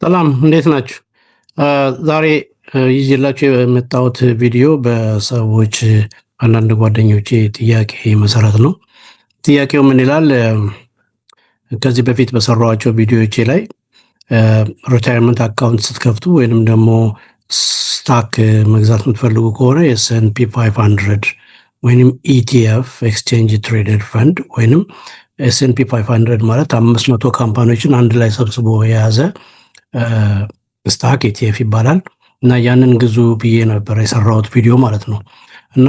ሰላም እንዴት ናችሁ? ዛሬ ይዤላችሁ የመጣሁት ቪዲዮ በሰዎች አንዳንድ ጓደኞቼ ጥያቄ መሰረት ነው። ጥያቄው ምን ይላል? ከዚህ በፊት በሰራኋቸው ቪዲዮዎቼ ላይ ሪታይርመንት አካውንት ስትከፍቱ ወይንም ደግሞ ስታክ መግዛት የምትፈልጉ ከሆነ ኤስኤንፒ 500 ወይንም ኢቲኤፍ ኤክስቼንጅ ትሬደድ ፈንድ ወይንም ኤስኤንፒ 500 ማለት 500 ካምፓኒዎችን አንድ ላይ ሰብስቦ የያዘ ስታክ ኢቲኤፍ ይባላል እና ያንን ግዙ ብዬ ነበር የሰራሁት ቪዲዮ ማለት ነው። እና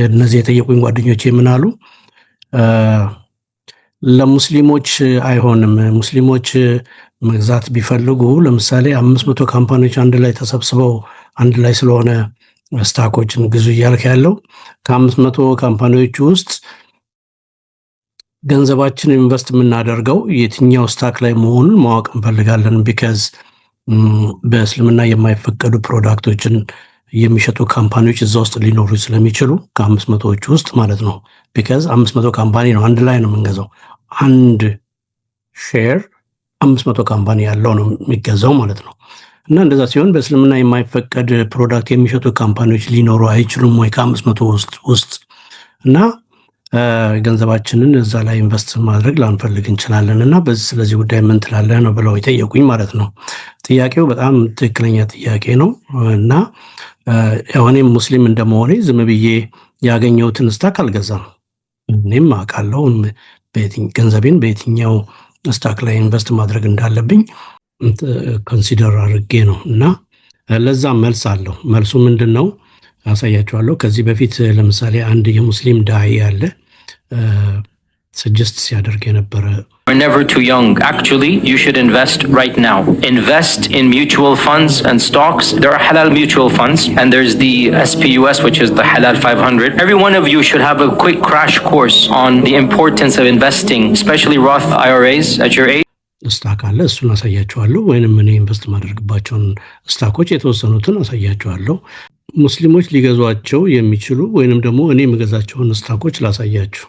እነዚህ የጠየቁኝ ጓደኞቼ ምን አሉ? ለሙስሊሞች አይሆንም። ሙስሊሞች መግዛት ቢፈልጉ ለምሳሌ 500 ካምፓኒዎች አንድ ላይ ተሰብስበው አንድ ላይ ስለሆነ ስታኮችን ግዙ እያልክ ያለው ከ500 ካምፓኒዎች ውስጥ ገንዘባችን ኢንቨስት የምናደርገው የትኛው ስታክ ላይ መሆኑን ማወቅ እንፈልጋለን። ቢካዝ በእስልምና የማይፈቀዱ ፕሮዳክቶችን የሚሸጡ ካምፓኒዎች እዛ ውስጥ ሊኖሩ ስለሚችሉ ከ500ዎቹ ውስጥ ማለት ነው። ቢካዝ 500 ካምፓኒ ነው፣ አንድ ላይ ነው የምንገዛው። አንድ ሼር 500 ካምፓኒ ያለው ነው የሚገዛው ማለት ነው። እና እንደዛ ሲሆን በእስልምና የማይፈቀድ ፕሮዳክት የሚሸጡ ካምፓኒዎች ሊኖሩ አይችሉም ወይ ከ500 ውስጥ እና ገንዘባችንን እዛ ላይ ኢንቨስት ማድረግ ላንፈልግ እንችላለን እና ስለዚህ ጉዳይ ምን ትላለህ ነው ብለው የጠየቁኝ ማለት ነው። ጥያቄው በጣም ትክክለኛ ጥያቄ ነው እና እኔም ሙስሊም እንደመሆኔ ዝም ብዬ ያገኘሁትን ስታክ አልገዛም። እኔም አውቃለሁ ገንዘቤን በየትኛው ስታክ ላይ ኢንቨስት ማድረግ እንዳለብኝ ኮንሲደር አድርጌ ነው እና ለዛ መልስ አለው። መልሱ ምንድን ነው አሳያችኋለሁ። ከዚህ በፊት ለምሳሌ አንድ የሙስሊም ዳዒ አለ ሰጀስት ሲያደርግ የነበረ We're never too young. Actually, you should invest right now. Invest in mutual funds and stocks. There are halal mutual funds and there's the SPUS, which is the halal 500. Every one of you should have a quick crash course on the importance of investing, especially Roth IRAs at your age. ስታክ አለ፣ እሱን አሳያችኋለሁ። ወይንም እኔ ኢንቨስት ማድረግባቸውን ስታኮች የተወሰኑትን አሳያችኋለሁ። ሙስሊሞች ሊገዟቸው የሚችሉ ወይንም ደግሞ እኔ የምገዛቸውን ስታኮች ላሳያችሁ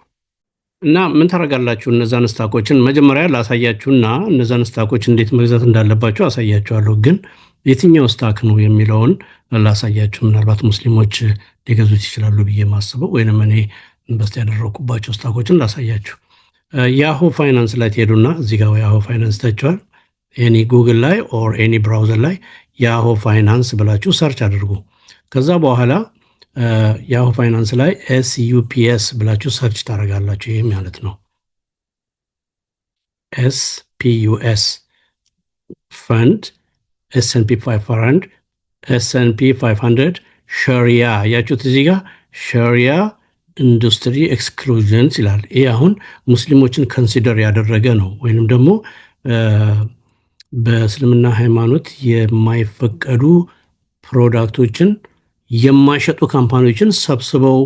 እና ምን ታደርጋላችሁ? እነዛን ስታኮችን መጀመሪያ ላሳያችሁና እነዛን ስታኮች እንዴት መግዛት እንዳለባችሁ አሳያችኋለሁ። ግን የትኛው ስታክ ነው የሚለውን ላሳያችሁ። ምናልባት ሙስሊሞች ሊገዙት ይችላሉ ብዬ ማስበው ወይንም እኔ ኢንቨስት ያደረኩባቸው ስታኮችን ላሳያችሁ። ያሆ ፋይናንስ ላይ ትሄዱና እዚህ ጋር ያሆ ፋይናንስ ታችኋል። ኤኒ ጉግል ላይ ኦር ኤኒ ብራውዘር ላይ ያሆ ፋይናንስ ብላችሁ ሰርች አድርጉ። ከዛ በኋላ ያሆ ፋይናንስ ላይ SUPS ብላችሁ ሰርች ታደርጋላችሁ። ይሄ ማለት ነው SPUS ፈንድ S&P 500 ሸሪያ ያችሁት እዚህ ጋር ሸሪያ ኢንዱስትሪ ኤክስክሉዥንስ ይላል። ይሄ አሁን ሙስሊሞችን ኮንሲደር ያደረገ ነው ወይንም ደግሞ በእስልምና ሃይማኖት የማይፈቀዱ ፕሮዳክቶችን የማይሸጡ ካምፓኒዎችን ሰብስበው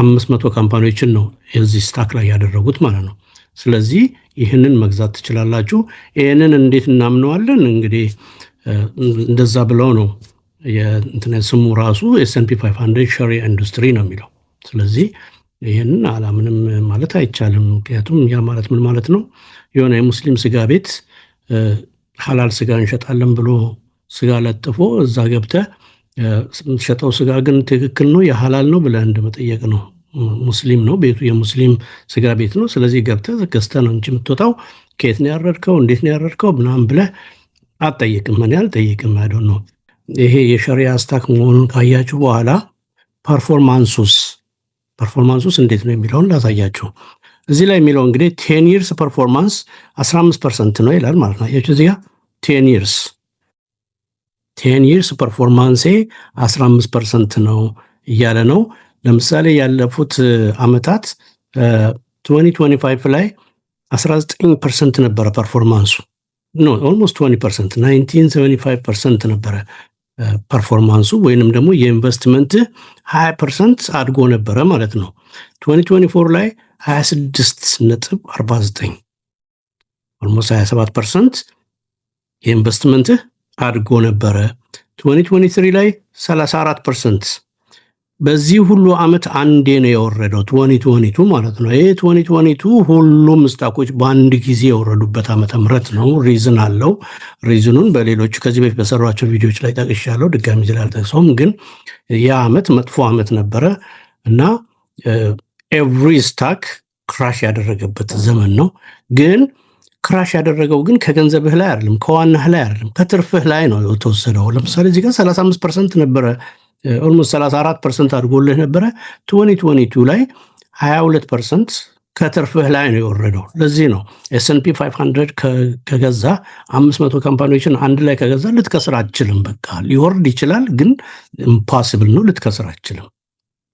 500 ካምፓኒዎችን ነው እዚህ ስታክ ላይ ያደረጉት ማለት ነው። ስለዚህ ይህንን መግዛት ትችላላችሁ። ይህንን እንዴት እናምነዋለን? እንግዲህ እንደዛ ብለው ነው ስሙ ራሱ S&P 500 ሸሪያ ኢንዱስትሪ ነው የሚለው። ስለዚህ ይህንን አላምንም ማለት አይቻልም። ምክንያቱም ያ ማለት ምን ማለት ነው? የሆነ የሙስሊም ስጋ ቤት ሐላል ስጋ እንሸጣለን ብሎ ስጋ ለጥፎ እዛ ገብተህ ሸጠው ስጋ ግን ትክክል ነው የሐላል ነው ብለህ እንደመጠየቅ ነው። ሙስሊም ነው ቤቱ፣ የሙስሊም ስጋ ቤት ነው። ስለዚህ ገብተህ ገዝተህ ነው እንጂ የምትወጣው ከየት ነው ያረድከው እንዴት ነው ያረድከው ምናምን ብለህ አትጠይቅም። እኔ አልጠይቅም። አይዶን ነው። ይሄ የሸሪያ ስታክ መሆኑን ካያችሁ በኋላ ፐርፎርማንሱስ እንዴት ነው የሚለውን ላሳያችሁ። እዚህ ላይ የሚለው እንግዲህ 10 years ፐርፎርማንስ 15% ነው ይላል ማለት ነው። አያችሁ እዚህ ጋር 10 years ፐርፎርማንሴ 15% ነው እያለ ነው። ለምሳሌ ያለፉት አመታት 2025 ላይ 19% ነበረ ፐርፎርማንሱ። ኦልሞስት 20% 1975% ነበረ ፐርፎርማንሱ ወይንም ደግሞ የኢንቨስትመንት 20% አድጎ ነበረ ማለት ነው። 2024 ላይ 26.49 ኦልሞስት 27% የኢንቨስትመንት አድጎ ነበረ። 2023 ላይ 34%፣ በዚህ ሁሉ ዓመት አንዴ ነው የወረደው 2022 ማለት ነው። ይሄ 2022 ሁሉም ስታኮች በአንድ ጊዜ የወረዱበት ዓመተ ምህረት ነው። ሪዝን አለው። ሪዝኑን በሌሎቹ ከዚህ በፊት በሰሯቸው ቪዲዮዎች ላይ ጠቅሻለሁ። ድጋሚ እዚህ ላይ አልጠቅሰውም። ግን ያ ዓመት መጥፎ ዓመት ነበረ እና ኤቭሪ ስታክ ክራሽ ያደረገበት ዘመን ነው። ግን ክራሽ ያደረገው ግን ከገንዘብህ ላይ አይደለም፣ ከዋናህ ላይ አይደለም፣ ከትርፍህ ላይ ነው የተወሰደው። ለምሳሌ እዚህ ጋር 35% ነበረ፣ ኦልሞስት 34% አድጎልህ ነበረ። 2022 ላይ 22% ከትርፍህ ላይ ነው የወረደው። ለዚህ ነው S&P 500 ከገዛ 500 ካምፓኒዎችን አንድ ላይ ከገዛ ልትከስር አትችልም። በቃ ሊወርድ ይችላል፣ ግን ኢምፖሲብል ነው፣ ልትከስር አትችልም።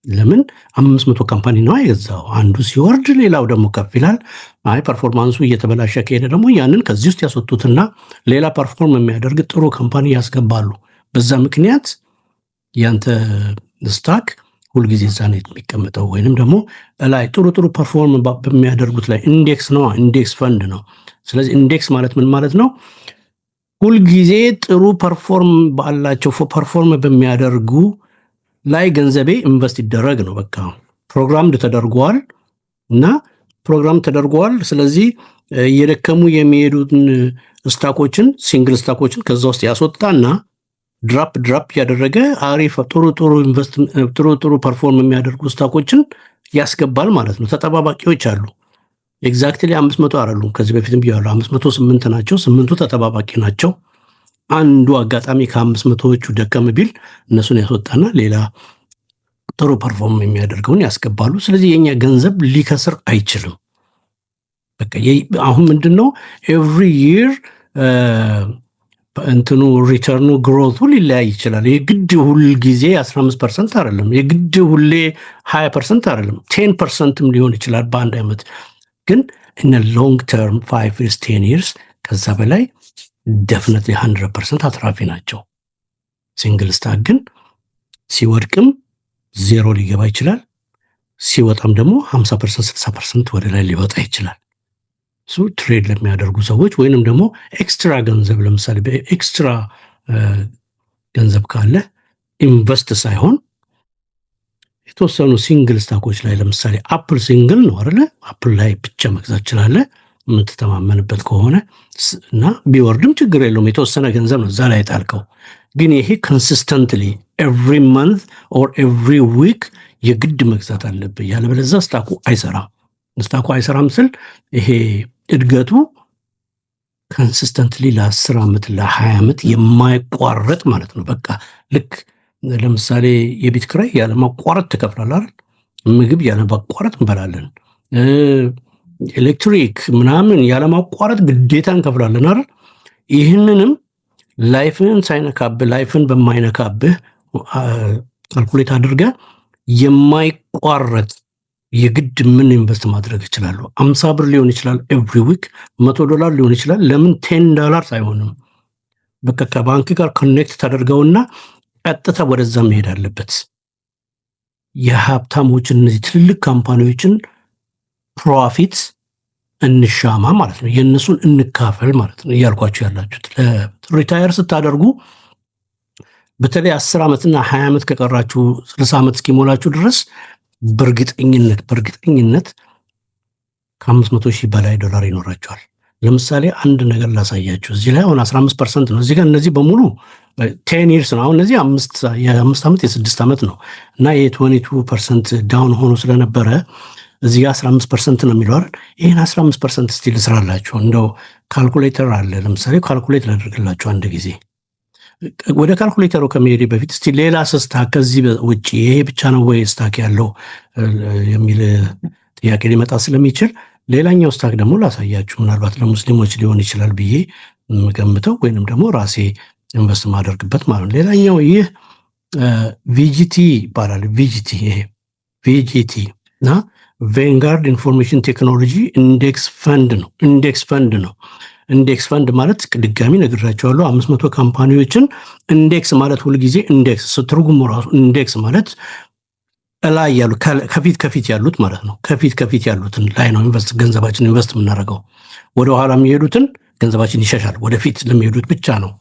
ለምን 500 ካምፓኒ ነው የገዛው። አንዱ ሲወርድ ሌላው ደግሞ ከፍ ይላል። አይ ፐርፎርማንሱ እየተበላሸ ከሄደ ደግሞ ያንን ከዚህ ውስጥ ያስወጡትና ሌላ ፐርፎርም የሚያደርግ ጥሩ ካምፓኒ ያስገባሉ። በዛ ምክንያት ያንተ ስታክ ሁልጊዜ እዛ ነው የሚቀመጠው። ወይንም ደግሞ ላይ ጥሩ ፐርፎርም በሚያደርጉት ላይ ኢንዴክስ ነው፣ ኢንዴክስ ፈንድ ነው። ስለዚህ ኢንዴክስ ማለት ምን ማለት ነው? ሁልጊዜ ጥሩ ፐርፎርም ባላቸው ፐርፎርም በሚያደርጉ ላይ ገንዘቤ ኢንቨስት ይደረግ ነው። በቃ ፕሮግራም ተደርጓል እና ፕሮግራም ተደርጓል። ስለዚህ እየደከሙ የሚሄዱትን ስታኮችን ሲንግል ስታኮችን ከዛ ውስጥ ያስወጣና ድራፕ ያደረገ አሪፍ ጥሩ ፐርፎርም የሚያደርጉ ስታኮችን ያስገባል ማለት ነው። ተጠባባቂዎች አሉ። ኤግዛክትሊ 500 አይደሉም። ከዚህ በፊትም ብያለሁ 508 ናቸው። 8ቱ ተጠባባቂ ናቸው። አንዱ አጋጣሚ ከ500ዎቹ ደከም ቢል እነሱን ያስወጣና ሌላ ጥሩ ፐርፎርም የሚያደርገውን ያስገባሉ። ስለዚህ የኛ ገንዘብ ሊከስር አይችልም። በቃ አሁን ምንድነው ኤቭሪ ይር እንትኑ ሪተርኑ ግሮቱ ሊለያይ ይችላል። የግድ ሁል ጊዜ 15% አይደለም። የግድ ሁሌ 20% አይደለም። 10%ም ሊሆን ይችላል በአንድ ዓመት። ግን in a long term 5 years 10 years ከዛ በላይ definitely 100% አትራፊ ናቸው። ሲንግል ስታክ ግን ሲወድቅም ዜሮ ሊገባ ይችላል፣ ሲወጣም ደግሞ 50% 60% ወደ ላይ ሊወጣ ይችላል። ትሬድ ለሚያደርጉ ሰዎች ወይንም ደግሞ ኤክስትራ ገንዘብ ለምሳሌ በኤክስትራ ገንዘብ ካለ ኢንቨስት ሳይሆን የተወሰኑ ሲንግል ስታኮች ላይ ለምሳሌ አፕል ሲንግል ነው አይደለ? አፕል ላይ ብቻ መግዛት ይችላል የምትተማመንበት ከሆነ እና ቢወርድም ችግር የለውም። የተወሰነ ገንዘብ ነው እዛ ላይ የጣልከው። ግን ይሄ ኮንሲስተንትሊ ኤቭሪ መንት ኦር ኤቭሪ ዊክ የግድ መግዛት አለብህ። ያለበለዚያ ስታኩ አይሰራም። ስታኩ አይሰራም ስል ይሄ እድገቱ ኮንሲስተንትሊ ለ10 ዓመት ለ20 ዓመት የማይቋረጥ ማለት ነው። በቃ ልክ ለምሳሌ የቤት ኪራይ ያለማቋረጥ ትከፍላለህ አይደል? ምግብ ያለማቋረጥ እንበላለን። ኤሌክትሪክ ምናምን ያለማቋረጥ ግዴታ እንከፍላለን አይደል? ይህንንም ላይፍን ሳይነካብህ ላይፍን በማይነካብህ ካልኩሌት አድርገህ የማይቋረጥ የግድ ምን ኢንቨስት ማድረግ እችላለሁ? 50 ብር ሊሆን ይችላል ኤቭሪ ዊክ፣ $100 ሊሆን ይችላል። ለምን $10 አይሆንም? በቃ ከባንክ ጋር ኮኔክት ተደርገውና ቀጥታ ወደዛ መሄድ አለበት። የሀብታሞችን እነዚህ ትልልቅ ካምፓኒዎችን ፕሮፊት እንሻማ ማለት ነው። የእነሱን እንካፈል ማለት ነው እያልኳቸው ያላችሁት። ሪታየር ስታደርጉ በተለይ 10 ዓመትና 20 ዓመት ከቀራችሁ 60 ዓመት እስኪሞላችሁ ድረስ በእርግጠኝነት ከ500,000 በላይ ዶላር ይኖራቸዋል። ለምሳሌ አንድ ነገር ላሳያችሁ። እዚህ ላይ አሁን 15% ነው። እዚህ ጋር እነዚህ በሙሉ 10 years ነው። አሁን እነዚህ የ5 ዓመት የ6 ዓመት ነው እና የ22% ዳውን ሆኖ ስለነበረ እዚህ ጋር 15% ነው የሚለው አይደል? ይሄን 15% ስቲል ስራላችሁ። እንደው ካልኩሌተር አለ። ለምሳሌ ካልኩሌት ላደርግላችሁ አንድ ጊዜ። ወደ ካልኩሌተሩ ከመሄድ በፊት እስቲ ሌላ ስታክ ከዚህ ውጪ ይሄ ብቻ ነው ወይ ስታክ ያለው የሚል ጥያቄ ሊመጣ ስለሚችል ሌላኛው ስታክ ደግሞ ላሳያችሁ። ምናልባት ለሙስሊሞች ሊሆን ይችላል ብዬ የምገምተው ወይንም ደግሞ ራሴ ኢንቨስት ማደርግበት ማለት ነው። ሌላኛው ይህ ቪጂቲ ይባላል። ይሄ ቪጂቲ እና ቬንጋርድ ኢንፎርሜሽን ቴክኖሎጂ ኢንዴክስ ፈንድ ነው። ኢንዴክስ ፈንድ ማለት ድጋሚ ነግራቸዋለሁ 500 ካምፓኒዎችን ኢንዴክስ ማለት ሁልጊዜ ኢንዴክስ ትርጉሙ ራሱ ኢንዴክስ ማለት ላይ ያሉ ከፊት ያሉት ማለት ነው። ከፊት ያሉትን ላይ ነው ገንዘባችን ኢንቨስት የምናደርገው። ወደ ኋላ የሚሄዱትን ገንዘባችን ይሸሻል። ወደፊት ለሚሄዱት ብቻ ነው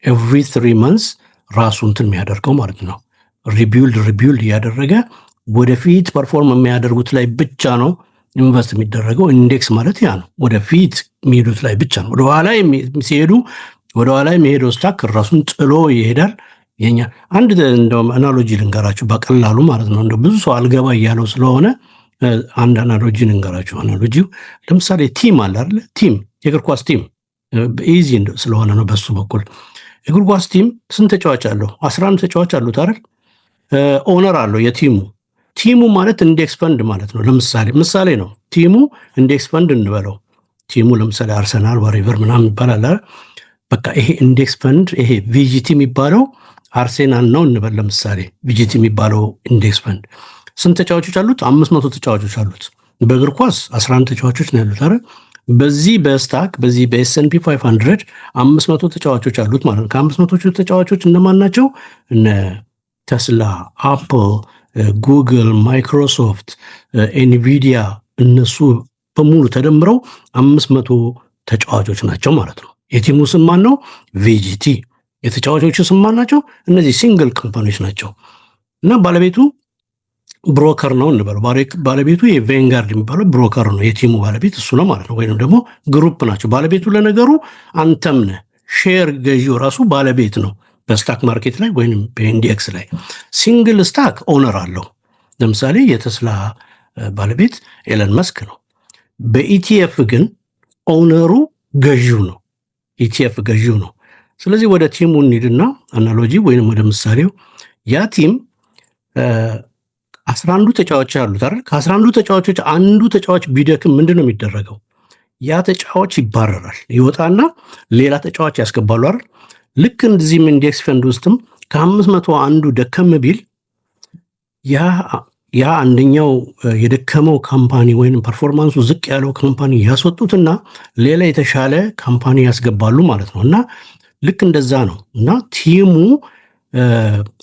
ኤቭሪ 3 months ራሱ እንትን የሚያደርገው ማለት ነው። ሪቢውልድ እያደረገ ወደፊት ፐርፎርም የሚያደርጉት ላይ ብቻ ነው ኢንቨስት የሚደረገው። ኢንዴክስ ማለት ያ ነው፣ ወደፊት የሚሄዱት ላይ ብቻ ነው። ወደኋላ ሲሄዱ ወደኋላ የሚሄደው ስታክ ራሱን ጥሎ ይሄዳል። የኛ አንድ እንደውም አናሎጂ ልንገራችሁ በቀላሉ ማለት ነው። እንደው ብዙ ሰው አልገባ እያለው ስለሆነ አንድ አናሎጂ ልንገራችሁ። አናሎጂው ለምሳሌ ቲም አለ አይደል? ቲም የእግር ኳስ ቲም ኢዚ ስለሆነ ነው በሱ በኩል። እግር ኳስ ቲም ስንት ተጫዋች አለው? 11 ተጫዋች አሉት አይደል? ኦነር አለው ቲሙ ማለት ኢንዴክስ ፈንድ ማለት ነው። ምሳሌ ነው። ቲሙ ኢንዴክስ ፈንድ እንበለው። ቲሙ ለምሳሌ አርሰናል ወሬቨር ምናምን ይባላል አይደል? በቃ ይሄ ኢንዴክስ ፈንድ ይሄ ቪጂቲ የሚባለው አርሴናል ነው እንበል። ለምሳሌ ቪጂቲ የሚባለው ኢንዴክስ ፈንድ ስንት ተጫዋቾች አሉት? 500 ተጫዋቾች አሉት። በእግር ኳስ 11 ተጫዋቾች ነው ያሉት አይደል? በዚህ በስታክ በዚህ በኤስኤንፒ 500 500 ተጫዋቾች አሉት ማለት ነው። ከ500 ተጫዋቾች እነማን ናቸው? እነ ቴስላ፣ አፕል፣ ጉግል፣ ማይክሮሶፍት፣ ኤንቪዲያ እነሱ በሙሉ ተደምረው 500 ተጫዋቾች ናቸው ማለት ነው። የቲሙ ስም ማን ነው? ቪጂቲ። የተጫዋቾቹ ስም ማን ናቸው? እነዚህ ሲንግል ካምፓኒዎች ናቸው። እና ባለቤቱ ብሮከር ነው እንበለው። ባለቤቱ የቬንጋርድ የሚባለው ብሮከር ነው። የቲሙ ባለቤት እሱ ነው ማለት ነው። ወይም ደግሞ ግሩፕ ናቸው። ባለቤቱ ለነገሩ አንተም ነህ። ሼር ገዢው ራሱ ባለቤት ነው በስታክ ማርኬት ላይ ወይም በኢንዴክስ ላይ። ሲንግል ስታክ ኦነር አለው። ለምሳሌ የተስላ ባለቤት ኤለን መስክ ነው። በኢቲኤፍ ግን ኦነሩ ገዢው ነው። ኢቲኤፍ ገዢው ነው። ስለዚህ ወደ ቲሙ እንሂድና አናሎጂ ወይም ወደ ምሳሌው ያ ቲም 11 ተጫዋቾች አሉት አይደል? ከ11 ተጫዋቾች አንዱ ተጫዋች ቢደክም ምንድን ነው የሚደረገው? ያ ተጫዋች ይባረራል። ይወጣና ሌላ ተጫዋች ያስገባሉ አይደል? ልክ እንደዚህም ኢንዴክስ ፈንድ ውስጥም ከ500 አንዱ ደከም ቢል ያ አንደኛው የደከመው ካምፓኒ ወይም ፐርፎርማንሱ ዝቅ ያለው ካምፓኒ ያስወጡትና ሌላ የተሻለ ካምፓኒ ያስገባሉ ማለት ነው። እና ልክ እንደዛ ነው። እና ቲሙ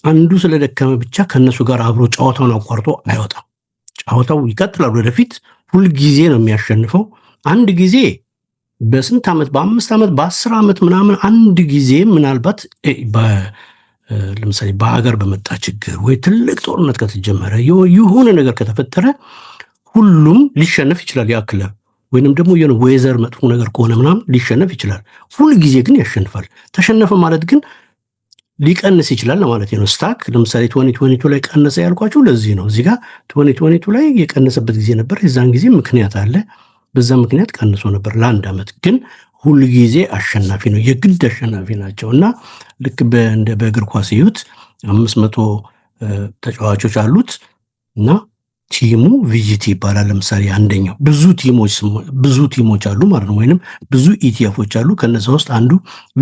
አንዱ ስለደከመ ብቻ ከነሱ ጋር አብሮ ጨዋታውን አቋርጦ አይወጣም። ጨዋታው ይቀጥላል ወደፊት። ሁልጊዜ ነው የሚያሸንፈው። አንድ ጊዜ በስንት ዓመት በ5 ዓመት በ10 ዓመት ምናምን አንድ ጊዜ ምናልባት ለምሳሌ በሀገር በመጣ ችግር ወይ ትልቅ ጦርነት ከተጀመረ የሆነ ነገር ከተፈጠረ ሁሉም ሊሸነፍ ይችላል ያ ክለብ። ወይንም ደግሞ የሆነ ዌዘር መጥፎ ነገር ከሆነ ምናምን ሊሸነፍ ይችላል። ሁልጊዜ ግን ያሸንፋል። ተሸነፈ ማለት ግን ሊቀንስ ይችላል ማለት ነው። ስታክ ለምሳሌ 2022 ላይ ቀነሰ ያልኳችሁ ለዚህ ነው። እዚህ ጋር 2022 ላይ የቀነሰበት ጊዜ ነበር። የዛን ጊዜ ምክንያት አለ። በዛ ምክንያት ቀንሶ ነበር ለአንድ ዓመት። ግን ሁል ጊዜ አሸናፊ ነው። የግድ አሸናፊ ናቸው። እና ልክ እንደ በእግር ኳስ ይዩት 500 ተጫዋቾች አሉት እና ቲሙ ቪጂቲ ይባላል። ለምሳሌ አንደኛው ብዙ ቲሞች አሉ ማለት ነው። ወይንም ብዙ ኢቲኤፎች አሉ። ከነዛ ውስጥ አንዱ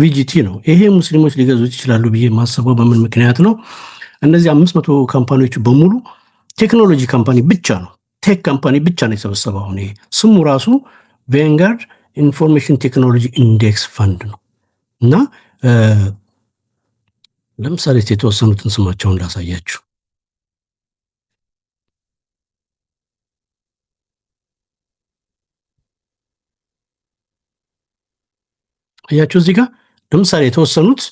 ቪጂቲ ነው። ይሄ ሙስሊሞች ሊገዙት ይችላሉ ብዬ የማስበው በምን ምክንያት ነው? እነዚህ 500 ካምፓኒዎች በሙሉ ቴክኖሎጂ ካምፓኒ ብቻ ነው፣ ቴክ ካምፓኒ ብቻ ነው የሰበሰበው። አሁን ይሄ ስሙ ራሱ ቬንጋርድ ኢንፎርሜሽን ቴክኖሎጂ ኢንዴክስ ፈንድ ነው። እና ለምሳሌ የተወሰኑትን ስማቸውን ላሳያችሁ። አያችሁ እዚህ ጋር ለምሳሌ የተወሰኑት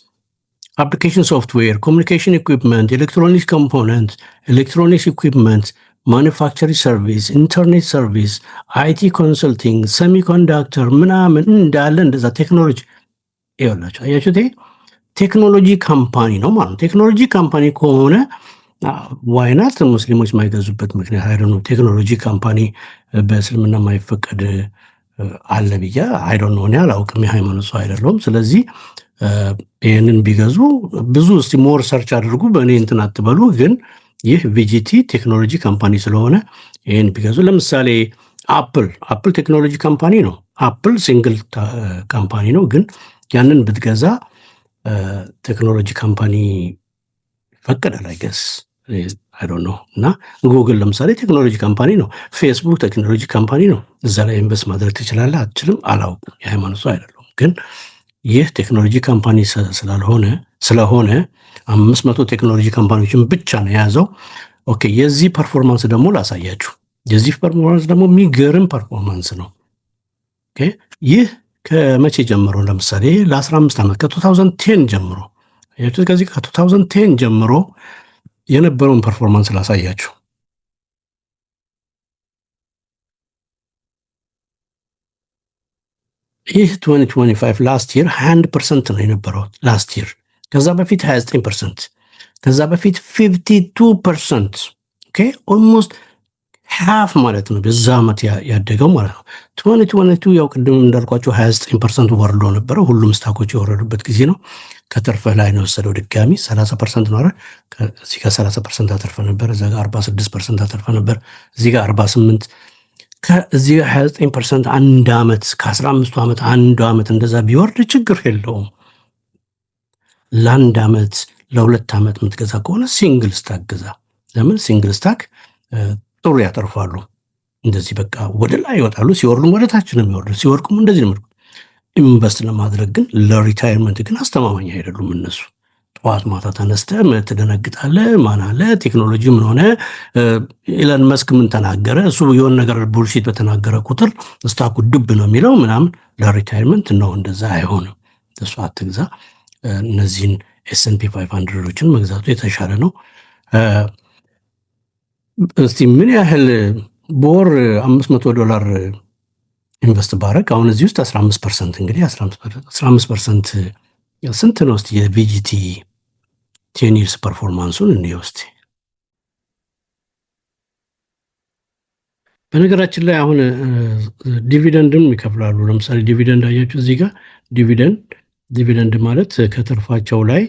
አፕሊኬሽን ሶፍትዌር፣ ኮሚኒኬሽን ኢኩዊፕመንት፣ ኤሌክትሮኒክስ ኮምፖነንት፣ ኤሌክትሮኒክስ ኢኩዊፕመንት፣ ማኒፋክቸሪንግ ሰርቪስ፣ ኢንተርኔት ሰርቪስ፣ አይቲ ኮንሰልቲንግ፣ ሰሚኮንዳክተር ምናምን እንዳለ እንደዛ ቴክኖሎጂ ይኸውላችሁ። አያችሁት? ይሄ ቴክኖሎጂ ካምፓኒ ነው ማለት ነው። ቴክኖሎጂ ካምፓኒ ከሆነ ዋይናት ሙስሊሞች የማይገዙበት ምክንያት አይደለም። ቴክኖሎጂ ካምፓኒ በእስልምና የማይፈቀድ አለ ብዬ አይዶን ነው፣ እኔ አላውቅም፣ የሃይማኖት ሰው አይደለሁም። ስለዚህ ይህንን ቢገዙ ብዙ እስቲ ሞር ሰርች አድርጉ፣ በእኔ እንትን አትበሉ። ግን ይህ ቪጂቲ ቴክኖሎጂ ካምፓኒ ስለሆነ ይህን ቢገዙ፣ ለምሳሌ አፕል ቴክኖሎጂ ካምፓኒ ነው። አፕል ሲንግል ካምፓኒ ነው። ግን ያንን ብትገዛ ቴክኖሎጂ ካምፓኒ ይፈቀዳል አይገስ አይዶን ነው። እና ጉግል ለምሳሌ ቴክኖሎጂ ካምፓኒ ነው። ፌስቡክ ቴክኖሎጂ ካምፓኒ ነው። እዛ ላይ ኢንቨስት ማድረግ ትችላለህ አትችልም አላውቅም፣ የሃይማኖት ሰው አይደለሁም። ግን ይህ ቴክኖሎጂ ካምፓኒ ስለሆነ 500 ቴክኖሎጂ ካምፓኒዎችን ብቻ ነው የያዘው። ኦኬ፣ የዚህ ፐርፎርማንስ ደግሞ ላሳያችሁ። የዚህ ፐርፎርማንስ ደግሞ የሚገርም ፐርፎርማንስ ነው። ኦኬ፣ ይህ ከመቼ ጀምሮ? ለምሳሌ ለ15 ዓመት ከ2010 ጀምሮ ከዚህ ከ2010 ጀምሮ የነበረውን ፐርፎርማንስ ላሳያችሁ። ይህ 2025 ላስት ይር 21% ነው የነበረው ላስት ይር። ከዛ በፊት 29%፣ ከዛ በፊት 52%። ኦኬ ኦልሞስት ሃፍ ማለት ነው በዛ ዓመት ያደገው ማለት ነው። 2022 ያው ቅድም እንዳልኳቸው 29% ወርዶ ነበረ። ሁሉም ስታኮች የወረዱበት ጊዜ ነው። ከትርፍህ ላይ ነው የወሰደው ድጋሚ 30% ነው አይደል? እዚህ ጋር 30% አተርፈ ነበር፣ እዛ ጋር 46% አተርፈ ነበር፣ እዚህ ጋር 48፣ ከዚህ ጋር 29%። አንድ ዓመት ከ15 ዓመት አንዱ ዓመት እንደዛ ቢወርድ ችግር የለውም። ለአንድ ዓመት ለሁለት ዓመት የምትገዛ ከሆነ ሲንግል ስታክ ግዛ። ለምን ሲንግል ስታክ ጥሩ ያተርፋሉ። እንደዚህ በቃ ወደ ላይ ይወጣሉ፣ ሲወርዱም ወደ ታች ነው የሚወርዱ፣ ሲወርቁም እንደዚህ ነው። ኢንቨስት ለማድረግ ግን ለሪታይርመንት ግን አስተማማኝ አይደሉም እነሱ። ጠዋት ማታ ተነስተህ ትደነግጣለህ። ማን አለ ቴክኖሎጂ ምን ሆነ፣ ኢለን መስክ ምን ተናገረ፣ እሱ የሆነ ነገር ቡልሺት በተናገረ ቁጥር ስታኩ ድብ ነው የሚለው ምናምን። ለሪታይርመንት ነው እንደዛ አይሆንም። እሱ አትግዛ። እነዚህን ኤስኤንፒ 500ዎችን መግዛቱ የተሻለ ነው። እስቲ ምን ያህል በወር $500 ኢንቨስት ባረግ አሁን እዚህ ውስጥ 15%፣ እንግዲህ 15% ስንት ነው? እስቲ የቪጂቲ 10 ይርስ ፐርፎርማንሱን እንየው እስቲ። በነገራችን ላይ አሁን ዲቪደንድም ይከፍላሉ። ለምሳሌ ዲቪደንድ አያችሁ እዚህ ጋር ዲቪደንድ ማለት ከትርፋቸው ላይ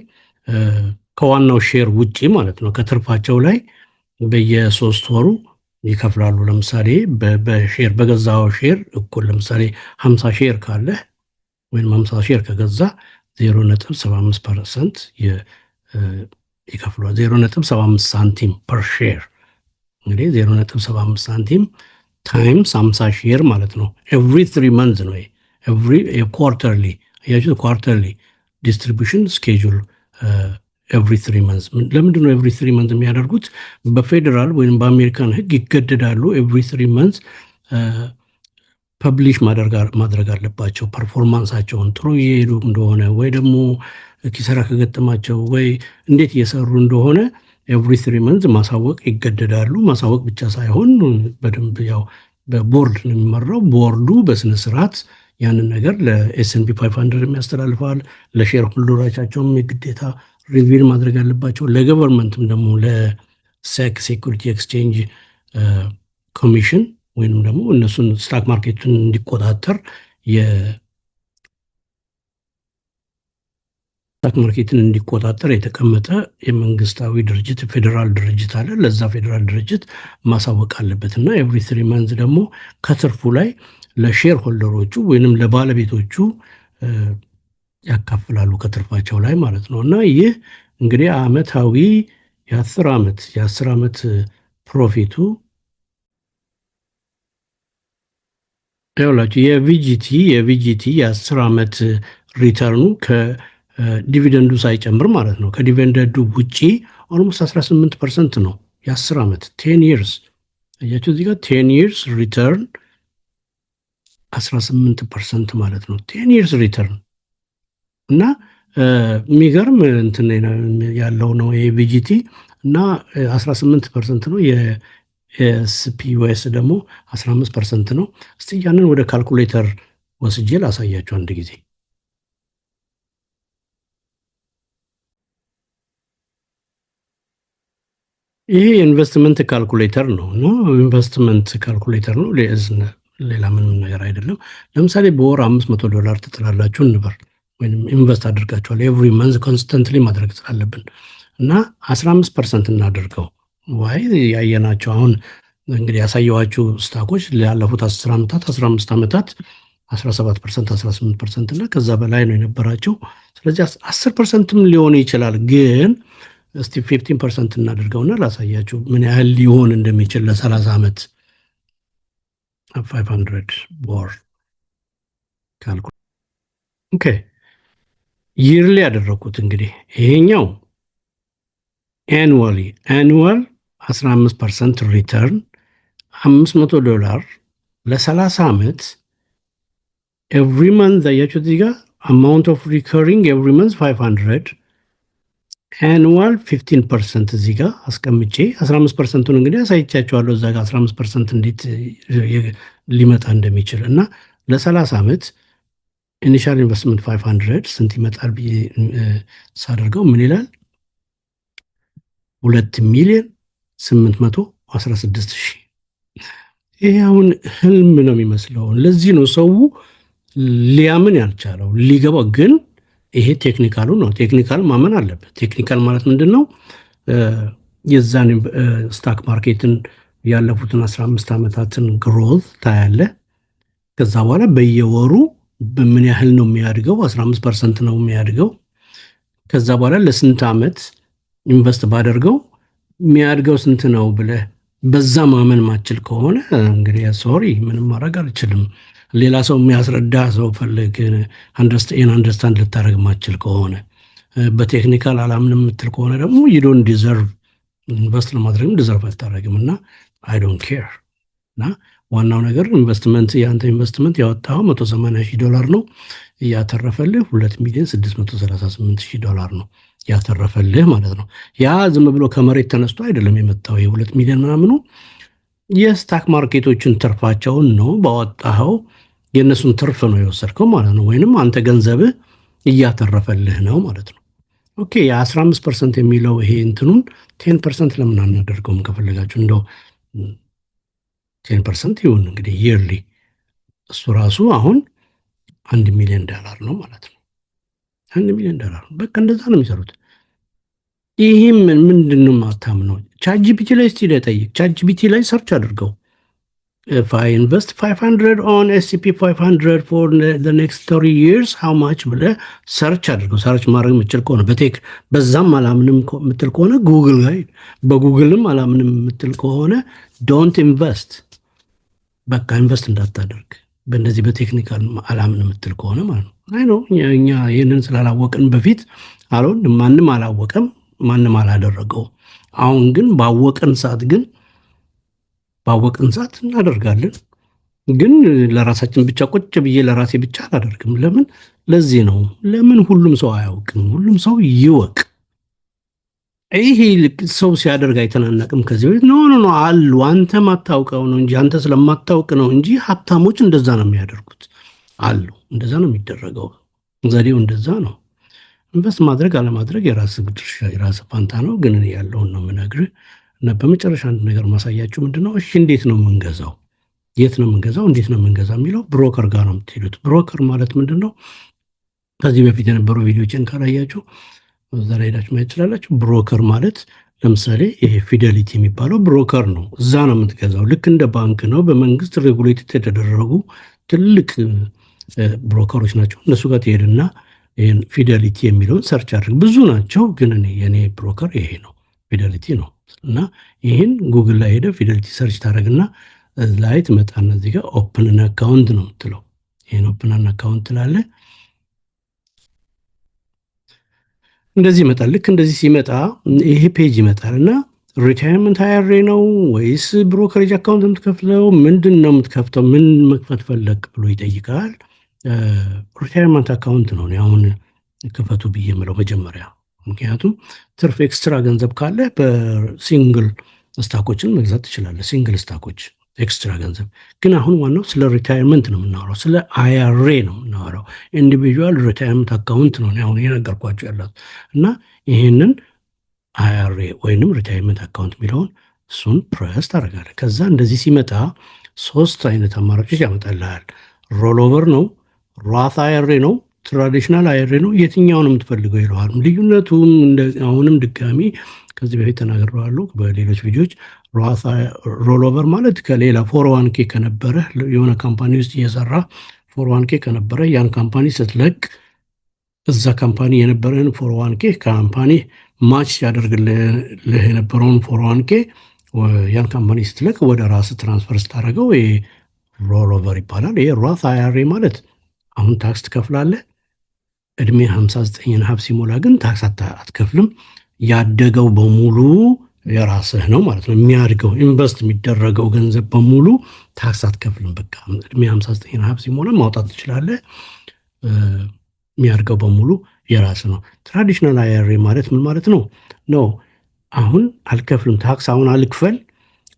ከዋናው ሼር ውጪ ማለት ነው። ከትርፋቸው ላይ በየ3 ወሩ ይከፍላሉ። ለምሳሌ በሼር በገዛው ሼር እኩል ለምሳሌ 50 ሼር ካለ ወይም 50 ሼር ከገዛ 0.75% ይከፍሏል። 0.75 ሳንቲም ፐር ሼር። እንግዲህ 0.75 ሳንቲም ታይምስ 50 ሼር ማለት ነው። ኤቭሪ 3 መንዝ ነው። ኤቭሪ ኳርተርሊ አያችሁ፣ ኳርተርሊ ዲስትሪቢዩሽን ስኬጁል ኤቭሪ 3 መንዝ። ለምንድን ነው ኤቭሪ 3 መንዝ የሚያደርጉት? በፌዴራል ወይም በአሜሪካን ሕግ ይገደዳሉ። ኤቭሪ 3 መንዝ ፐብሊሽ ማድረግ አለባቸው። ፐርፎርማንሳቸውን ጥሩ እየሄዱ እንደሆነ ወይ ደግሞ ኪሳራ ከገጠማቸው ወይ እንዴት እየሰሩ እንደሆነ ኤቭሪ 3 መንዝ ማሳወቅ ይገደዳሉ። ማሳወቅ ብቻ ሳይሆን በደንብ ያው በቦርድ ነው የሚመራው። ቦርዱ በስነ ስርዓት ያንን ነገር ለኤስኤንፒ 500 የሚያስተላልፋል። ለሼር ሆልደሮቻቸውም የግዴታ ሪቪል ማድረግ አለባቸው። ለገቨርንመንትም ደግሞ ለሴክ ሴኩሪቲ ኤክስቼንጅ ኮሚሽን ወይንም ደግሞ እነሱን ስታክ ማርኬቱን እንዲቆጣጠር ስታክ ማርኬትን እንዲቆጣጠር የተቀመጠ የመንግስታዊ ድርጅት ፌዴራል ድርጅት አለ። ለዛ ፌዴራል ድርጅት ማሳወቅ አለበት እና ኤቭሪ 3 መንዝ ደግሞ ከትርፉ ላይ ለሼር ሆልደሮቹ ወይንም ለባለቤቶቹ ያካፍላሉ ከትርፋቸው ላይ ማለት ነው። እና ይህ እንግዲህ አመታዊ የ10 ዓመት ፕሮፊቱ ይኸውላችሁ የቪጂቲ የ10 ዓመት ሪተርኑ ከዲቪደንዱ ሳይጨምር ማለት ነው። ከዲቪደንዱ ውጪ ኦልሞስት 18% ነው። የ10 ዓመት 10 ይርስ አያችሁ እዚህ ጋር 10 ይርስ ሪተርን 18% ማለት ነው። 10 ይርስ ሪተርን እና የሚገርም እንትን ያለው ነው የቪጂቲ እና 18% ነው። የኤስፒዩኤስ ደግሞ 15% ነው። እስቲ ያንን ወደ ካልኩሌተር ወስጄ ላሳያችሁ አንድ ጊዜ። ይሄ ኢንቨስትመንት ካልኩሌተር ነው እና ኢንቨስትመንት ካልኩሌተር ነው፣ ሌላ ምንም ነገር አይደለም። ለምሳሌ በወር $500 ትጥላላችሁ እንበል ወይም ኢንቨስት አድርጋችኋል። ኤቭሪ መንዝ ኮንስተንትሊ ማድረግ ስላለብን እና 15% እናደርገው። ዋይ ያየናቸው አሁን እንግዲህ ያሳየዋችሁ ስታኮች ላለፉት 10 ዓመታት 15 ዓመታት 17% 18% እና ከዛ በላይ ነው የነበራቸው። ስለዚህ 10%ም ሊሆን ይችላል። ግን እስቲ 15% እናደርገውና ላሳያችሁ ምን ያህል ሊሆን እንደሚችል ለ30 ዓመት 500 ቦር ካልኩ ኦኬ ይርሊ ያደረኩት እንግዲህ ይሄኛው አኑዋል 15% ሪተርን $500 ለ30 ዓመት ኤቭሪ መንዝ አያችሁ እዚህ ጋር አማውንት ኦፍ ሪከሪንግ ኤቭሪ መንዝ 500 annual 15% እዚህ ጋር አስቀምጬ 15%ን እንግዲህ አሳይቻቸዋለሁ እዛ ጋር 15% እንዴት ሊመጣ እንደሚችል እና ለ30 ዓመት ኢኒሻል ኢንቨስትመንት 500 ስንት ይመጣል ብዬ ሳደርገው ምን ይላል? 2,816,000። ይሄ አሁን ህልም ነው የሚመስለው። ለዚህ ነው ሰው ሊያምን ያልቻለው ሊገባው። ግን ይሄ ቴክኒካሉ ነው። ቴክኒካል ማመን አለበት። ቴክኒካል ማለት ምንድን ነው? የዛን ስታክ ማርኬትን ያለፉትን 15 ዓመታትን ግሮዝ ታያለ። ከዛ በኋላ በየወሩ በምን ያህል ነው የሚያድገው? 15% ነው የሚያድገው። ከዛ በኋላ ለስንት ዓመት ኢንቨስት ባደርገው የሚያድገው ስንት ነው ብለህ በዛ ማመን ማችል ከሆነ እንግዲህ ሶሪ ምንም ማድረግ አልችልም። ሌላ ሰው የሚያስረዳ ሰው ፈልግ። አንደርስታንድ ልታደረግ ማችል ከሆነ በቴክኒካል አላምንም የምትል ከሆነ ደግሞ ዩዶን ዲዘርቭ ኢንቨስት ለማድረግም ዲዘርቭ አታደረግም። እና አይ ዶንት ኬር። እና ዋናው ነገር ኢንቨስትመንት የአንተ ኢንቨስትመንት ያወጣው $180,000 ነው፣ እያተረፈልህ $2,638,000 ነው ያተረፈልህ ማለት ነው። ያ ዝም ብሎ ከመሬት ተነስቶ አይደለም የመጣው። የ2 ሚሊዮን ምናምኑ የስታክ ማርኬቶችን ትርፋቸውን ነው ባወጣኸው፣ የእነሱን ትርፍ ነው የወሰድከው ማለት ነው። ወይንም አንተ ገንዘብህ እያተረፈልህ ነው ማለት ነው። ኦኬ የ15% የሚለው ይሄ እንትኑን 10% ለምን አናደርገውም? ከፈለጋችሁ እንደው 10% ይሁን እንግዲህ yearly። እሱ ራሱ አሁን $1 ሚሊዮን ነው ማለት ነው። $1 ሚሊዮን በቃ እንደዛ ነው የሚሰሩት። ይህም ምንድን ነው ማታምነው? ቻትጂፒቲ ላይ እስቲ ጠይቅ። ቻትጂፒቲ ላይ ሰርች አድርገው if I invest 500 on S&P 500 for the next 30 years how much ብለህ ሰርች አድርገው። ሰርች ማድረግ የምትችል ከሆነ በዛም አላምንም የምትል ከሆነ ጉግል ላይ፣ በጉግልም አላምንም የምትል ከሆነ ዶንት ኢንቨስት፣ በቃ ኢንቨስት እንዳታደርግ በእንደዚህ በቴክኒካል አላምን የምትል ከሆነ ማለት ነው። አይ ነው እኛ ይህንን ስላላወቅን በፊት አልሆን ማንም አላወቀም፣ ማንም አላደረገው። አሁን ግን ባወቅን ሰዓት እናደርጋለን። ግን ለራሳችን ብቻ ቁጭ ብዬ ለራሴ ብቻ አላደርግም። ለምን? ለዚህ ነው ለምን ሁሉም ሰው አያውቅም። ሁሉም ሰው ይወቅ። ይሄ ሰው ሲያደርግ አይተናነቅም። ከዚህ በፊት ኖ አሉ። አንተ ማታውቀው ነው እንጂ አንተ ስለማታውቅ ነው እንጂ ሀብታሞች እንደዛ ነው የሚያደርጉት አሉ። እንደዛ ነው የሚደረገው። ዘዴው እንደዛ ነው። ኢንቨስት ማድረግ አለማድረግ የራስ ድርሻ የራስ ፋንታ ነው። ግን እኔ ያለውን ነው የምነግርህ። እና በመጨረሻ አንድ ነገር ማሳያችሁ ምንድነው? እሺ እንዴት ነው የምንገዛው? የት ነው የምንገዛው? እንዴት ነው የምንገዛው የሚለው ብሮከር ጋር ነው የምትሄዱት። ብሮከር ማለት ምንድነው? ከዚህ በፊት የነበሩ ቪዲዮችን ካላያችሁ እዛ ላይ ሄዳችሁ ማየት ትችላላችሁ። ብሮከር ማለት ለምሳሌ ይሄ ፊደሊቲ የሚባለው ብሮከር ነው። እዛ ነው የምትገዛው። ልክ እንደ ባንክ ነው። በመንግስት ሬጉሌት የተደረጉ ትልቅ ብሮከሮች ናቸው። እነሱ ጋር ትሄድና ይህን ፊደሊቲ የሚለውን ሰርች አድርግ። ብዙ ናቸው፣ ግን የኔ ብሮከር ይሄ ነው፣ ፊደሊቲ ነው። እና ይህን ጉግል ላይ ሄደ ፊደሊቲ ሰርች ታደረግና ላይ ትመጣና እዚህ ጋር ኦፕን አካውንት ነው የምትለው። ይህን ኦፕን አካውንት ትላለ። እንደዚህ ይመጣል። ልክ እንደዚህ ሲመጣ ይሄ ፔጅ ይመጣል እና ሪታይርመንት IRA ነው ወይስ ብሮከሬጅ አካውንት የምትከፍለው? ምንድን ነው የምትከፍተው? ምን መክፈት ፈለግ ብሎ ይጠይቃል። ሪታይርመንት አካውንት ነው አሁን ክፈቱ ብዬ የምለው መጀመሪያ። ምክንያቱም ትርፍ ኤክስትራ ገንዘብ ካለ በሲንግል ስታኮችን መግዛት ትችላለህ። ሲንግል ስታኮች ኤክስትራ ገንዘብ ግን አሁን ዋናው ስለ ሪታይርመንት ነው የምናወራው፣ ስለ IRA ነው የምናወራው። ኢንዲቪጁዋል ሪታይርመንት አካውንት ነው አሁን የነገርኳቸው ያላት እና ይህንን IRA ወይንም ሪታይርመንት አካውንት የሚለውን እሱን ፕሬስ ታደርጋለህ። ከዛ እንደዚህ ሲመጣ 3 አይነት አማራጮች ያመጣልሃል። ሮልኦቨር ነው፣ ሮት IRA ነው፣ ትራዲሽናል IRA ነው። የትኛውን የምትፈልገው ይለዋል። ልዩነቱም አሁንም ድጋሚ ከዚህ በፊት ተናግሬዋለሁ በሌሎች ቪዲዮዎች። ሮልኦቨር ማለት ከሌላ 401k ከነበረ የሆነ ካምፓኒ ውስጥ እየሰራ 401k ከነበረ ያን ካምፓኒ ስትለቅ እዛ ካምፓኒ የነበረን 401k ካምፓኒ ማች ያደርግልህ የነበረውን 401k ያን ካምፓኒ ስትለቅ ወደ ራስ ትራንስፈር ስታደርገው ሮልኦቨር ይባላል። ይሄ ሮት IRA ማለት አሁን ታክስ ትከፍላለህ። እድሜ 59.5 ሲሞላ ግን ታክስ አትከፍልም። ያደገው በሙሉ የራስህ ነው ማለት ነው። የሚያድገው ኢንቨስት የሚደረገው ገንዘብ በሙሉ ታክስ አትከፍልም። በቃ እድሜ 59.5 ሲሞላ ማውጣት ትችላለህ። የሚያድገው በሙሉ የራስ ነው። ትራዲሽናል IRA ማለት ምን ማለት ነው? አሁን አልከፍልም ታክስ አሁን አልክፈል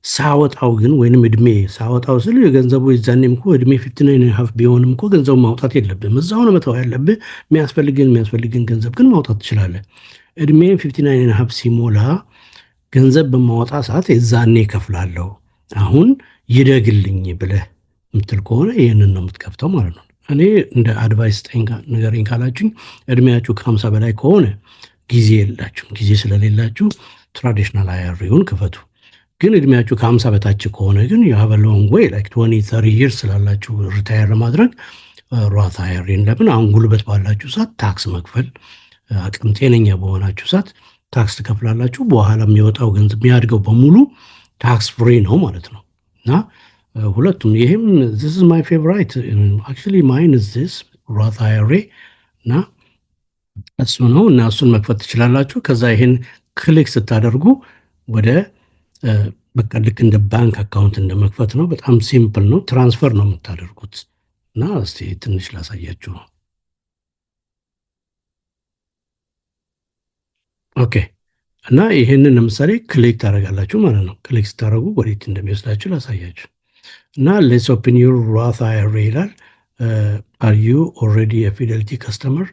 ሳወጣው ግን ወይንም እድሜ ሳወጣው ስል የገንዘቡ የዛኔም እኮ እድሜ 59.5 ቢሆንም እኮ ገንዘቡ ማውጣት የለብህም። እዛው ነው መተው ያለብህ። የሚያስፈልግን ገንዘብ ግን ማውጣት ትችላለህ። እድሜ 59.5 ሲሞላ ገንዘብ በማወጣ ሰዓት የዛኔ እከፍላለሁ አሁን ይደግልኝ ብለህ የምትል ከሆነ ይህንን ነው የምትከፍተው ማለት ነው። እኔ እንደ አድቫይስ ንገረኝ ካላችሁኝ እድሜያችሁ ከ50 በላይ ከሆነ ጊዜ የላችሁም። ጊዜ ስለሌላችሁ ትራዲሽናል IRAውን ክፈቱ። ግን እድሜያችሁ ከ50 በታች ከሆነ ግን የሀበለውን ወይ ላይክ 20-30 ይርስ ስላላችሁ ሪታየር ለማድረግ ሮት IRAን ለምን አሁን ጉልበት ባላችሁ ሰዓት ታክስ መክፈል አቅም ጤነኛ በሆናችሁ ሰዓት ታክስ ትከፍላላችሁ። በኋላ የሚወጣው ገንዘብ የሚያድገው በሙሉ ታክስ ፍሪ ነው ማለት ነው። እና ሁለቱም ይሄም this is my favorite actually mine is this Roth IRA እና እሱ ነው እና እሱን መክፈት ትችላላችሁ። ከዛ ይሄን ክሊክ ስታደርጉ ወደ በቃ ልክ እንደ ባንክ አካውንት እንደመክፈት ነው። በጣም ሲምፕል ነው። ትራንስፈር ነው የምታደርጉት እና እስቲ ትንሽ ላሳያችሁ ነው። ኦኬ እና ይህንን ለምሳሌ ክሊክ ታደርጋላችሁ ማለት ነው። ክሊክ ስታደርጉ ወዴት እንደሚወስዳችሁ ላሳያችሁ እና ሌትስ ኦፕን ዩር ሮት IRA ይላል። አር ዩ ኦልሬዲ የፊደሊቲ ከስተመር?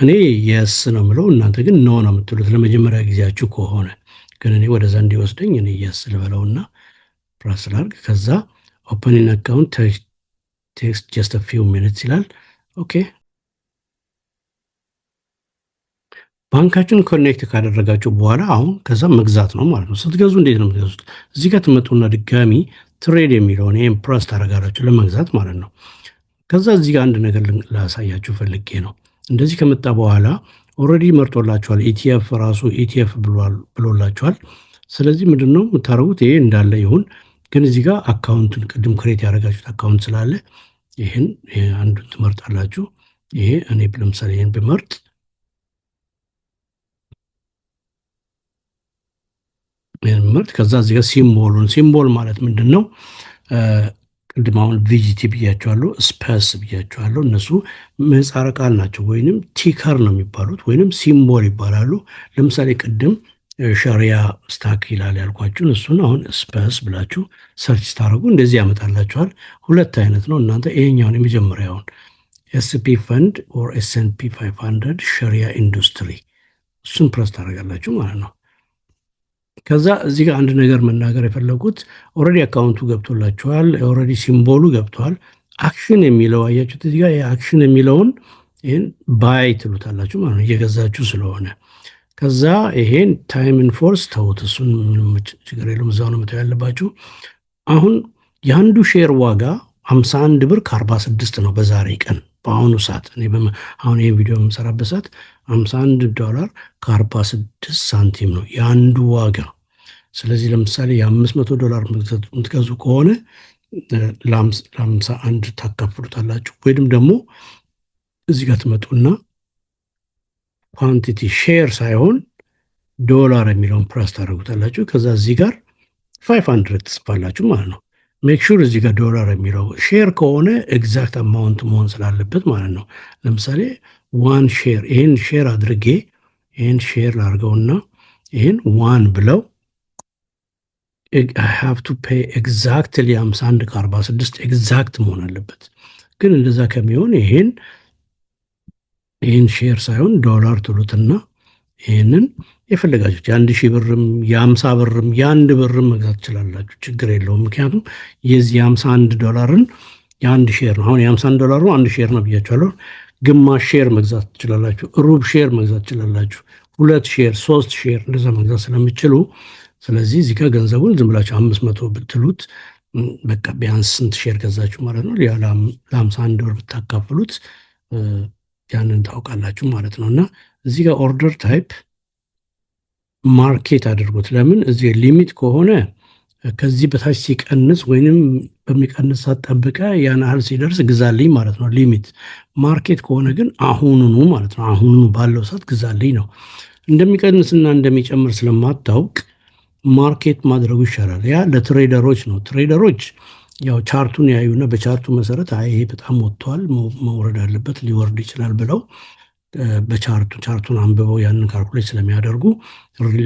እኔ የስ ነው የምለው፣ እናንተ ግን ኖ ነው የምትሉት ለመጀመሪያ ጊዜያችሁ ከሆነ። ግን እኔ ወደዛ እንዲወስደኝ እኔ የስ ልበለውና ፕረስ ላድርግ። ከዛ ኦፕኒንግ አካውንት ቴክስት ጀስት አ ፊው ሚኒትስ ይላል። ኦኬ ባንካችን ኮኔክት ካደረጋችሁ በኋላ አሁን ከዛ መግዛት ነው ማለት ነው። ስትገዙ እንዴት ነው የምትገዙት? እዚህ ጋር ትመጡና ድጋሚ ትሬድ የሚለውን ይህም ፕረስ ታደርጋላችሁ ለመግዛት ማለት ነው። ከዛ እዚህ ጋር አንድ ነገር ላሳያችሁ ፈልጌ ነው። እንደዚህ ከመጣ በኋላ ኦልሬዲ መርጦላችኋል። ኢቲኤፍ ራሱ ኢቲኤፍ ብሎላችኋል። ስለዚህ ምንድን ነው የምታደርጉት? ይሄ እንዳለ ይሁን፣ ግን እዚህ ጋር አካውንቱን ቅድም ክሬት ያደረጋችሁት አካውንት ስላለ ይህን አንዱን ትመርጣላችሁ። ይሄ እኔ ለምሳሌ ይህን ብመርጥ ምርት ከዛ እዚህ ጋር ሲምቦል ማለት ምንድን ነው? ቅድም አሁን ቪጂቲ ብያቸዋለሁ፣ ስፔስ ብያቸዋለሁ። እነሱ ምህጻረ ቃል ናቸው፣ ወይንም ቲከር ነው የሚባሉት፣ ወይንም ሲምቦል ይባላሉ። ለምሳሌ ቅድም ሸሪያ ስታክ ይላል ያልኳችሁን እሱን አሁን ስፔስ ብላችሁ ሰርች ስታደርጉ እንደዚህ ያመጣላችኋል። ሁለት አይነት ነው። እናንተ ይሄኛውን የመጀመሪያውን SP ፈንድ ኦር S&P 500 ሸሪያ ኢንዱስትሪ እሱን ፕረስ ታደርጋላችሁ ማለት ነው። ከዛ እዚህ ጋር አንድ ነገር መናገር የፈለጉት ኦልሬዲ አካውንቱ ገብቶላችኋል። ኦልሬዲ ሲምቦሉ ገብቷል። አክሽን የሚለው አያችሁት? እዚህ ጋር የአክሽን የሚለውን ይህን ባይ ትሉታላችሁ ማለት ነው እየገዛችሁ ስለሆነ። ከዛ ይሄን ታይም ኢንፎርስ ተውት፣ እሱን ምንም ችግር የለውም፣ እዛው ነው መተው ያለባችሁ። አሁን የአንዱ ሼር ዋጋ 51 ብር ከ46 ነው በዛሬ ቀን በአሁኑ ሰዓት። አሁን ይህን ቪዲዮ የምሰራበት ሰዓት $51 ከ46 ሳንቲም ነው የአንዱ ዋጋ። ስለዚህ ለምሳሌ $500 የምትገዙ ከሆነ ለ51 ታካፍሉታላችሁ። ወይም ደግሞ እዚህ ጋር ትመጡና ኳንቲቲ ሼር ሳይሆን ዶላር የሚለውን ፕረስ ታደርጉታላችሁ። ከዛ እዚህ ጋር 500 ትጽፋላችሁ ማለት ነው። ሜክ ሹር እዚህ ጋር ዶላር የሚለው ሼር ከሆነ ኤግዛክት አማውንት መሆን ስላለበት ማለት ነው። ለምሳሌ ዋን ሼር ይህን ሼር አድርጌ ይህን ሼር ላድርገውና ይህን ዋን ብለው ሃቭ ቱ ፔይ ኤግዛክትሊ 51 ከ46 ኤግዛክት መሆን አለበት። ግን እንደዛ ከሚሆን ይህን ሼር ሳይሆን ዶላር ትሉትና ይህንን የፈለጋችሁት የ1000 ብርም የ50 ብርም የ1 ብርም መግዛት ትችላላችሁ። ችግር የለውም። ምክንያቱም የዚህ $51 የአንድ ሼር ነው። አሁን $51 1 ሼር ነው ብያችኋለሁ። ግማሽ ሼር መግዛት ትችላላችሁ። ሩብ ሼር መግዛት ትችላላችሁ። 2 ሼር 3 ሼር እንደዛ መግዛት ስለሚችሉ ስለዚህ እዚህ ጋር ገንዘቡን ዝም ብላችሁ 500 ብትሉት በቃ ቢያንስ ስንት ሼር ገዛችሁ ማለት ነው። ለ51 ብር ብታካፍሉት ያንን ታውቃላችሁ ማለት ነው። እና እዚህ ጋር ኦርደር ታይፕ ማርኬት አድርጉት። ለምን እዚህ ሊሚት ከሆነ ከዚህ በታች ሲቀንስ ወይንም በሚቀንስ ሰዓት ጠብቀ ያን ያህል ሲደርስ ግዛልኝ ማለት ነው ሊሚት። ማርኬት ከሆነ ግን አሁኑኑ ማለት ነው አሁኑኑ ባለው ሰዓት ግዛልኝ ነው። እንደሚቀንስና እንደሚጨምር ስለማታውቅ ማርኬት ማድረጉ ይሻላል። ያ ለትሬደሮች ነው። ትሬደሮች ያው ቻርቱን ያዩና በቻርቱ መሰረት አይ ይሄ በጣም ወጥቷል መውረድ አለበት ሊወርድ ይችላል ብለው ቻርቱን አንብበው ያንን ካልኩሌት ስለሚያደርጉ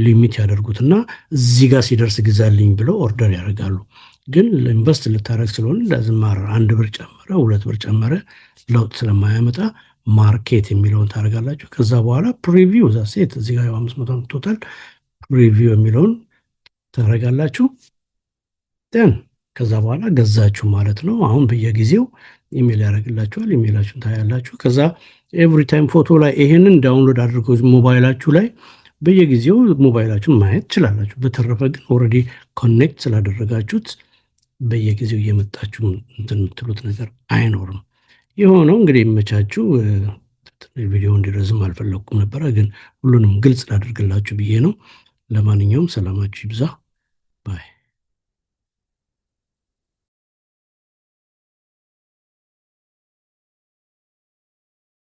ሊሚት ያደርጉትና እዚህ ጋር ሲደርስ ግዛልኝ ብለው ኦርደር ያደርጋሉ። ግን ኢንቨስት ልታደርግ ስለሆነ ለዝማር 1 ብር ጨመረ 2 ብር ጨመረ ለውጥ ስለማያመጣ ማርኬት የሚለውን ታደርጋላችሁ። ከዛ በኋላ ፕሪቪው ዛሴት እዚህ ጋር 500 ቶታል ፕሪቪው የሚለውን ታደርጋላችሁ። ከዛ በኋላ ገዛችሁ ማለት ነው። አሁን በየጊዜው ኢሜል ያደርግላችኋል። ኢሜላችሁን ታያላችሁ። ከዛ ኤቭሪ ታይም ፎቶ ላይ ይሄንን ዳውንሎድ አድርገው ሞባይላችሁ ላይ በየጊዜው ሞባይላችሁን ማየት ትችላላችሁ። በተረፈ ግን ኦልሬዲ ኮኔክት ስላደረጋችሁት በየጊዜው እየመጣችሁ እንትን የምትሉት ነገር አይኖርም። የሆነው እንግዲህ የመቻችሁ ቪዲዮ እንዲረዝም አልፈለኩም ነበረ፣ ግን ሁሉንም ግልጽ ላደርግላችሁ ብዬ ነው። ለማንኛውም ሰላማችሁ ይብዛ ባይ